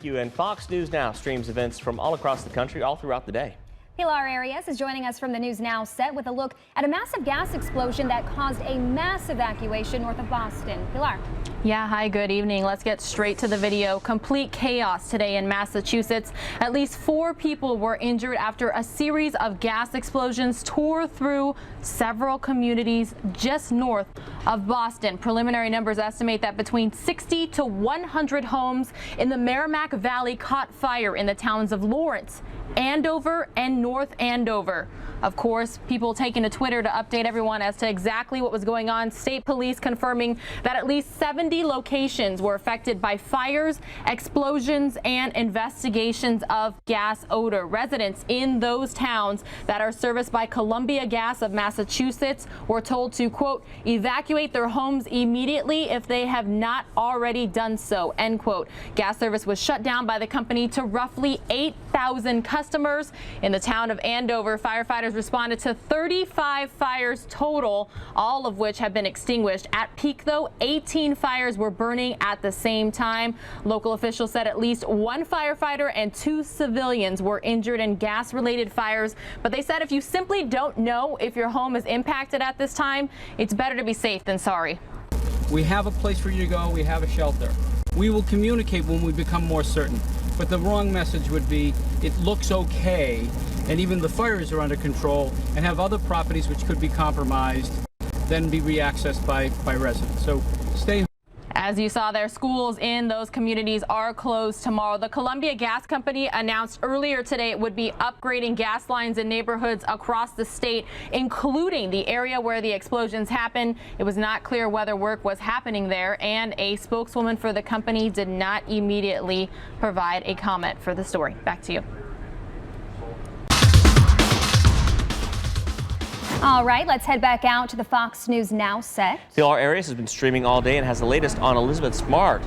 you. And Fox News Now streams events from all across the country all throughout the day. Pilar Arias is joining us from the News Now set with a look at a massive gas explosion that caused a mass evacuation north of Boston. Pilar. Yeah, hi, good evening. Let's get straight to the video. Complete chaos today in Massachusetts. At least 4 people were injured after a series of gas explosions tore through several communities just north of Boston. Preliminary numbers estimate that between 60 to 100 homes in the Merrimack Valley caught fire in the towns of Lawrence, Andover, and North Andover. Of course, people taking to Twitter to update everyone as to exactly what was going on. State police confirming that at least 70 locations were affected by fires, explosions, and investigations of gas odor. Residents in those towns that are serviced by Columbia Gas of Massachusetts were told to, quote, evacuate their homes immediately if they have not already done so, end quote. Gas service was shut down by the company to roughly 8,000 customers. In the town of Andover, firefighters responded to 35 fires total, all of which have been extinguished. At peak, though, 18 fires were burning at the same time. Local officials said at least 1 firefighter and 2 civilians were injured in gas-related fires. But they said if you simply don't know if your home is impacted at this time, it's better to be safe than sorry. We have a place for you to go. We have a shelter. We will communicate when we become more certain. But the wrong message would be, it looks okay, and even the fires are under control, and have other properties which could be compromised, then be reaccessed by residents. So stay home. As you saw there, schools in those communities are closed tomorrow. The Columbia Gas Company announced earlier today it would be upgrading gas lines in neighborhoods across the state, including the area where the explosions happened. It was not clear whether work was happening there, and a spokeswoman for the company did not immediately provide a comment for the story. Back to you. All right, let's head back out to the Fox News Now set. Pilar Arias has been streaming all day and has the latest on Elizabeth Smart,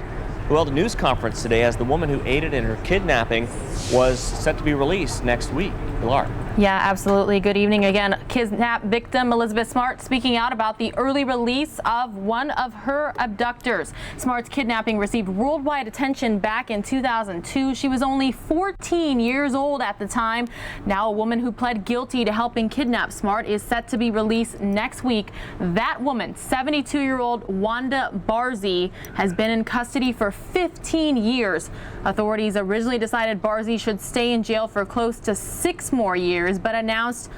who held a news conference today as the woman who aided in her kidnapping was set to be released next week. Pilar. Yeah, absolutely. Good evening again. Kidnap victim Elizabeth Smart speaking out about the early release of one of her abductors. Smart's kidnapping received worldwide attention back in 2002. She was only 14 years old at the time. Now a woman who pled guilty to helping kidnap Smart is set to be released next week. That woman, 72-year-old Wanda Barzee, has been in custody for 15 years. Authorities originally decided Barzee should stay in jail for close to 6 more years, but announced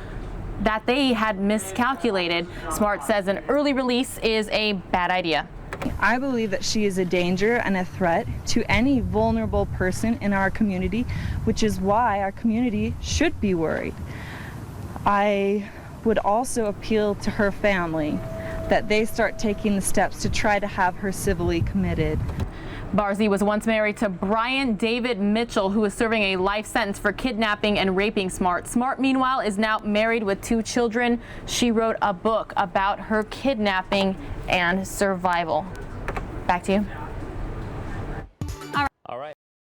that they had miscalculated. Smart says an early release is a bad idea. I believe that she is a danger and a threat to any vulnerable person in our community, which is why our community should be worried. I would also appeal to her family that they start taking the steps to try to have her civilly committed. Barzee was once married to Brian David Mitchell, who is serving a life sentence for kidnapping and raping Smart. Smart, meanwhile, is now married with 2 children. She wrote a book about her kidnapping and survival. Back to you.